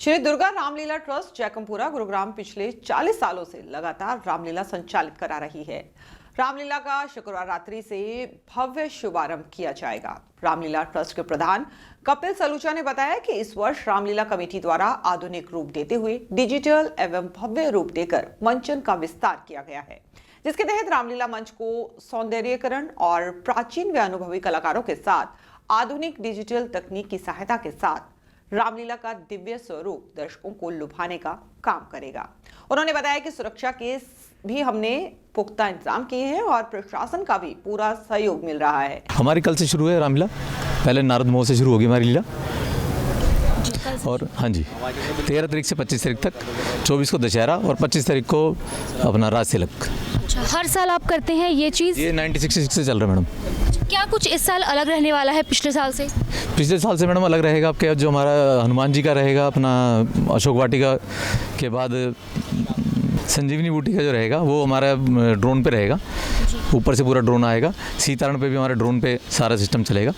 Shri Durga Ramlila trust जैकमपुरा Gurugram पिछले 40 सालों से लगातार रामलीला संचालित करा रही है। रामलीला का शुक्रवार रात्रि से भव्य शुभारंभ किया जाएगा। रामलीला ट्रस्ट के प्रधान कपिल सलूचा ने बताया कि इस वर्ष रामलीला कमेटी द्वारा आधुनिक रूप देते हुए डिजिटल एवं भव्य रूप देकर मंचन का विस्तार किया गया है, जिसके तहत रामलीला मंच को सौंदर्यीकरण और प्राचीन व अनुभवी कलाकारों के साथ आधुनिक डिजिटल तकनीक की सहायता के साथ रामलीला का दिव्य स्वरूप दर्शकों को लुभाने का काम करेगा। उन्होंने बताया कि सुरक्षा के भी हमने पुख्ता इंतजाम किए हैं और प्रशासन का भी पूरा सहयोग मिल रहा है। हमारी कल से शुरू है रामलीला, पहले नारद मोह से शुरू होगी हमारी लीला और हाँ जी 13 तारीख से 25 तारीख तक, 24 को दशहरा और 25 तारीख को अपना राज तिलक। हर साल आप करते हैं ये चीज़? ये 1966 से चल रहा है मैडम। क्या कुछ इस साल अलग रहने वाला है पिछले साल से? पिछले साल से मैडम अलग रहेगा। आपके जो हमारा हनुमान जी का रहेगा, अपना अशोक वाटिका के बाद संजीवनी बूटी का जो रहेगा वो हमारा ड्रोन पे रहेगा, ऊपर से पूरा ड्रोन आएगा। सीतारण पे भी हमारे ड्रोन पे सारा सिस्टम चलेगा,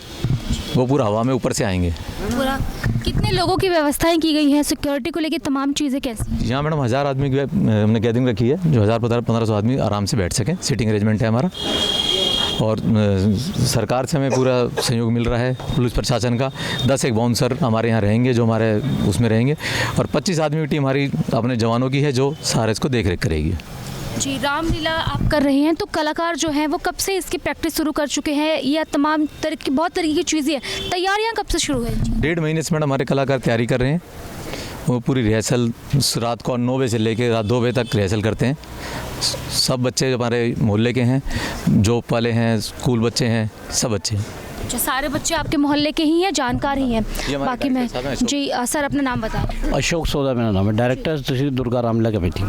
वो पूरा हवा में ऊपर से आएंगे। पूरा कितने लोगों की व्यवस्थाएं की गई हैं सिक्योरिटी को लेकर, तमाम चीज़ें कैसी? यहाँ मैडम 1000 आदमी की हमने गैदरिंग रखी है, जो 1500 आदमी आराम से बैठ सकें। सीटिंग अरेंजमेंट है हमारा और सरकार से हमें पूरा सहयोग मिल रहा है, पुलिस प्रशासन का। 10 एक बाउंसर हमारे यहाँ रहेंगे जो हमारे उसमें रहेंगे और 25 आदमी की टीम हमारी अपने जवानों की है जो सारे इसको देख रेख करेगी। जी, रामलीला आप कर रहे हैं तो कलाकार जो हैं वो कब से इसकी प्रैक्टिस शुरू कर चुके हैं या तमाम बहुत तरीके की चीज़ें हैं, तैयारियां कब से शुरू है? 1.5 महीने से मैडम हमारे कलाकार तैयारी कर रहे हैं। वो पूरी रिहर्सल रात को 9 बजे से लेकर रात 2 बजे तक रिहर्सल करते हैं। सब बच्चे हमारे मोहल्ले के हैं, जॉब वाले हैं, स्कूल बच्चे हैं, सब बच्चे हैं। अच्छा, सारे बच्चे आपके मोहल्ले के ही हैं, जानकार ही हैं? बाकी मैं जी सर अपना नाम बताएं। अशोक सोदा मेरा नाम है, डायरेक्टर श्री दुर्गा रामलीला कमेटी।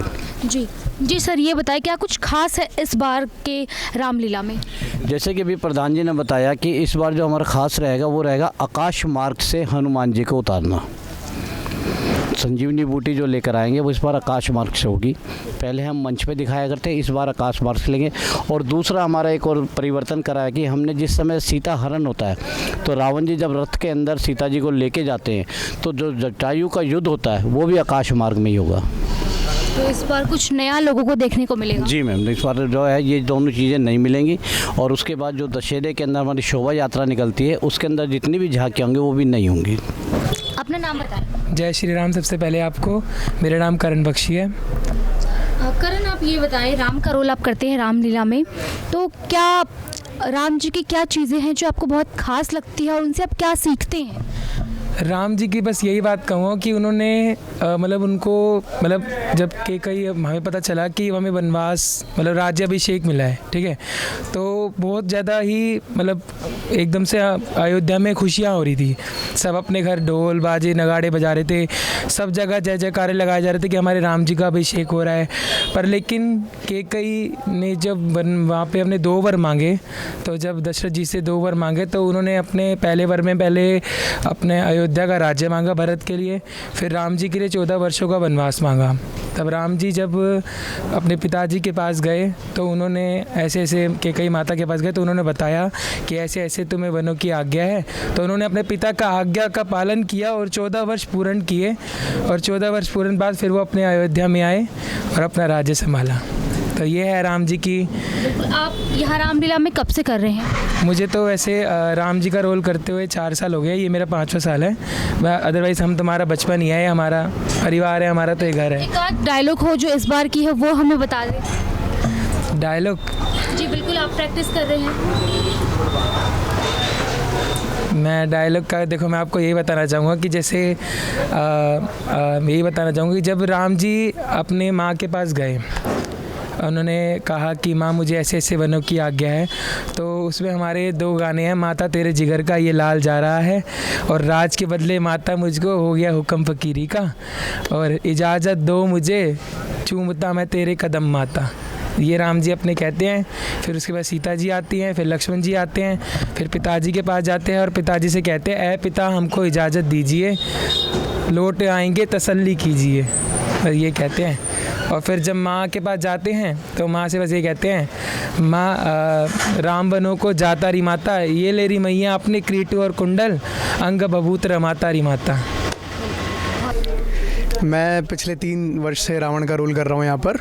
जी सर, ये बताएं क्या कुछ खास है इस बार के रामलीला में? जैसे कि अभी प्रधान जी ने बताया कि इस बार जो हमारा खास रहेगा वो रहेगा आकाश मार्ग से हनुमान जी को उतारना। संजीवनी बूटी जो लेकर आएंगे वो इस बार आकाश मार्ग से होगी। पहले हम मंच पे दिखाया करते हैं, इस बार आकाश मार्ग से लेंगे। और दूसरा हमारा एक और परिवर्तन कराया कि हमने जिस समय सीता हरण होता है तो रावण जी जब रथ के अंदर सीता जी को लेके जाते हैं तो जो जटायु का युद्ध होता है वो भी आकाश मार्ग में ही होगा। तो इस बार कुछ नया लोगों को देखने को मिलेगा? जी मैम, इस बार जो है ये दोनों चीज़ें नहीं मिलेंगी। और उसके बाद जो दशहरे के अंदर हमारी शोभा यात्रा निकलती है उसके अंदर जितनी भी झांकियाँ होंगी वो भी नहीं होंगी। अपना नाम बताएं। जय श्री राम। सबसे पहले आपको, मेरा नाम करण बख्शी है। करण, आप ये बताएं, राम का रोल आप करते हैं रामलीला में, तो क्या राम जी की क्या चीज़ें हैं जो आपको बहुत खास लगती है और उनसे आप क्या सीखते हैं? राम जी की बस यही बात कहूँगा कि उन्होंने मतलब उनको मतलब जब कई हमें पता चला कि हमें वनवास मतलब राज्याभिषेक मिला है, ठीक है, तो बहुत ज़्यादा ही मतलब एकदम से अयोध्या में खुशियाँ हो रही थी। सब अपने घर ढोल बाजे नगाड़े बजा रहे थे, सब जगह जय जयकारे लगाए जा रहे थे कि हमारे राम जी का अभिषेक हो रहा है। पर लेकिन कैकेयी ने जब वहाँ पे अपने 2 वर मांगे, तो जब दशरथ जी से 2 वर मांगे तो उन्होंने अपने पहले वर में पहले अपने अयोध्या का राज्य मांगा भरत के लिए, फिर राम जी के लिए 14 वर्षों का वनवास मांगा। तब राम जी जब अपने पिताजी के पास गए तो उन्होंने ऐसे ऐसे कैकेयी माता के पास गए तो उन्होंने बताया कि ऐसे ऐसे तुम्हें वनों की आज्ञा है। तो उन्होंने अपने पिता का आज्ञा का पालन किया और 14 वर्ष पूर्ण किए और 14 वर्ष पूर्ण बाद फिर वो अपने अयोध्या में आए और अपना राज्य संभाला। तो ये है राम जी की। आप यहाँ रामलीला में कब से कर रहे हैं? मुझे तो वैसे राम जी का रोल करते हुए 4 साल हो गए, ये मेरा 5वां साल है। अदरवाइज़ हम तुम्हारा बचपन ही है, हमारा परिवार है, हमारा तो ये घर है। एक आध डायलॉग हो जो इस बार की है वो हमें बता दें। डायलॉग? जी बिल्कुल, आप प्रैक्टिस कर रहे हैं। मैं डायलॉग का देखो, मैं आपको यही बताना चाहूँगा कि जैसे यही बताना चाहूँगा कि जब राम जी अपने माँ के पास गए, उन्होंने कहा कि माँ मुझे ऐसे ऐसे वनों की आज्ञा है, तो उसमें हमारे 2 गाने हैं, माता तेरे जिगर का ये लाल जा रहा है और राज के बदले माता मुझको हो गया हुक्म फ़कीरी का, और इजाज़त दो मुझे चूमता मैं तेरे कदम माता। ये राम जी अपने कहते हैं। फिर उसके बाद सीता जी आती हैं, फिर लक्ष्मण जी आते हैं, फिर पिताजी के पास जाते हैं और पिताजी से कहते हैं, ऐ पिता हमको इजाज़त दीजिए, लौट आएंगे तसल्ली कीजिए, और ये कहते हैं। और फिर जब माँ के पास जाते हैं तो माँ से बस ये कहते हैं, माँ राम बनों को जाता री माता, ये ले रही मैया अपने क्रीटू और कुंडल, अंग बबूत रमाता री माता। मैं पिछले 3 वर्ष से रावण का रोल कर रहा हूँ यहाँ पर।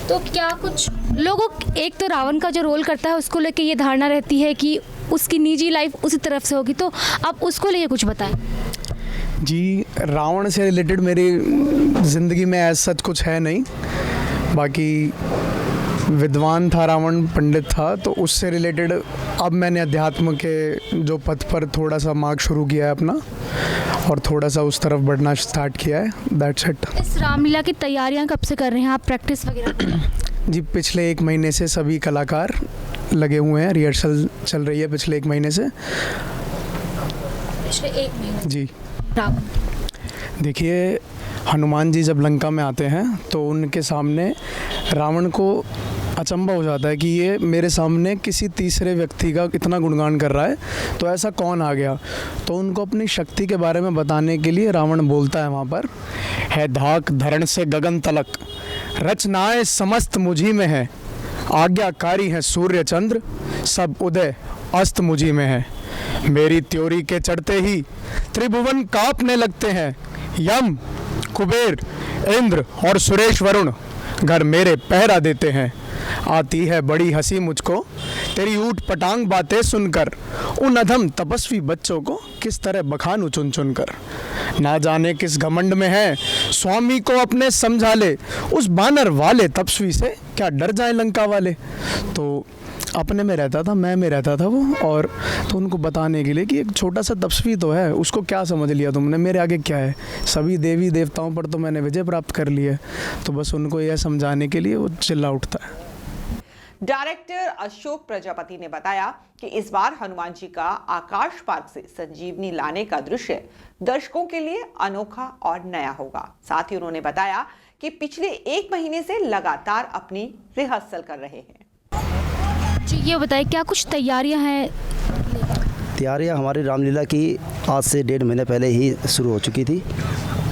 तो क्या कुछ लोगों, एक तो रावण का जो रोल करता है उसको लेके ये धारणा रहती है कि उसकी निजी लाइफ उसी तरफ से होगी, तो आप उसको लेके कुछ बताएं। जी, रावण से रिलेटेड मेरी ज़िंदगी में ऐसा सच कुछ है नहीं। बाकी विद्वान था रावण, पंडित था, तो उससे रिलेटेड अब मैंने अध्यात्म के जो पथ पर थोड़ा सा मार्ग शुरू किया है अपना, और थोड़ा सा उस तरफ बढ़ना स्टार्ट किया है। That's it. इस रामलीला की तैयारियां कब से कर रहे हैं आप, प्रैक्टिस वगैरह? जी, पिछले 1 महीने से सभी कलाकार लगे हुए हैं, रिहर्सल चल रही है पिछले 1 महीने से। पिछले 1 महीने? जी। रावण, देखिए, हनुमान जी जब लंका में आते हैं तो उनके सामने रावण को अचंभा हो जाता है कि ये मेरे सामने किसी तीसरे व्यक्ति का इतना गुणगान कर रहा है, तो ऐसा कौन आ गया। तो उनको अपनी शक्ति के बारे में बताने के लिए रावण बोलता है वहाँ पर, है धाक धरण से गगन तलक, रचनाएं समस्त मुझी में है, आज्ञाकारी है सूर्य चंद्र, सब उदय अस्त मुझी में है। मेरी त्योरी के चढ़ते ही त्रिभुवन कांपने लगते हैं, यम कुबेर इंद्र और सुरेश वरुण घर मेरे पहरा देते हैं। आती है बड़ी हंसी मुझको तेरी ऊट पटांग बातें सुनकर, उन अधम तपस्वी बच्चों को किस तरह बखानू चुन चुन कर। ना जाने किस घमंड में है स्वामी को अपने समझा ले, उस बानर वाले तपस्वी से क्या डर जाए लंका वाले। तो अपने में रहता था, मैं में रहता था वो, और तो उनको बताने के लिए कि एक छोटा सा तपस्वी तो है, उसको क्या समझ लिया तुमने, मेरे आगे क्या है, सभी देवी देवताओं पर तो मैंने विजय प्राप्त कर ली है। तो बस उनको यह समझाने के लिए वो चिल्ला उठता है। डायरेक्टर अशोक प्रजापति ने बताया कि इस बार हनुमान जी का आकाश मार्ग से संजीवनी लाने का दृश्य दर्शकों के लिए अनोखा और नया होगा। साथ ही उन्होंने बताया कि पिछले 1 महीने से लगातार अपनी रिहर्सल कर रहे हैं। जी, ये बताइए क्या कुछ तैयारियां हैं? तैयारियां हमारी रामलीला की आज से 1.5 महीने पहले ही शुरू हो चुकी थी।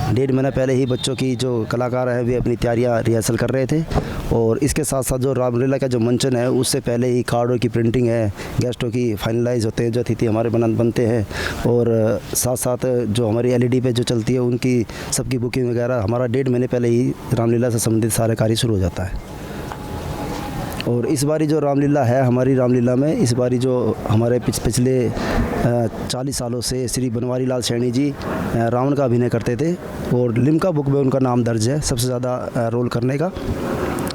1.5 महीना पहले ही बच्चों की जो कलाकार हैं वे अपनी तैयारियां रिहर्सल कर रहे थे, और इसके साथ साथ जो रामलीला का जो मंचन है उससे पहले ही कार्डों की प्रिंटिंग है, गेस्टों की फाइनलाइज होते हैं, जो अतिथि हमारे बनते हैं, और साथ साथ जो हमारी LED पे जो चलती है उनकी सबकी बुकिंग वगैरह हमारा 1.5 महीने पहले ही रामलीला से संबंधित सारे कार्य शुरू हो जाता है। और इस बारी जो रामलीला है, हमारी रामलीला में इस बारी जो हमारे पिछले 40 सालों से श्री बनवारी लाल सैनी जी रावण का अभिनय करते थे, और लिम्का बुक में उनका नाम दर्ज है सबसे ज़्यादा रोल करने का।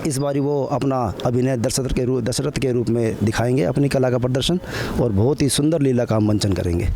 इस बारी वो अपना अभिनय दशरथ के रूप में दिखाएंगे, अपनी कला का प्रदर्शन, और बहुत ही सुंदर लीला का मंचन करेंगे।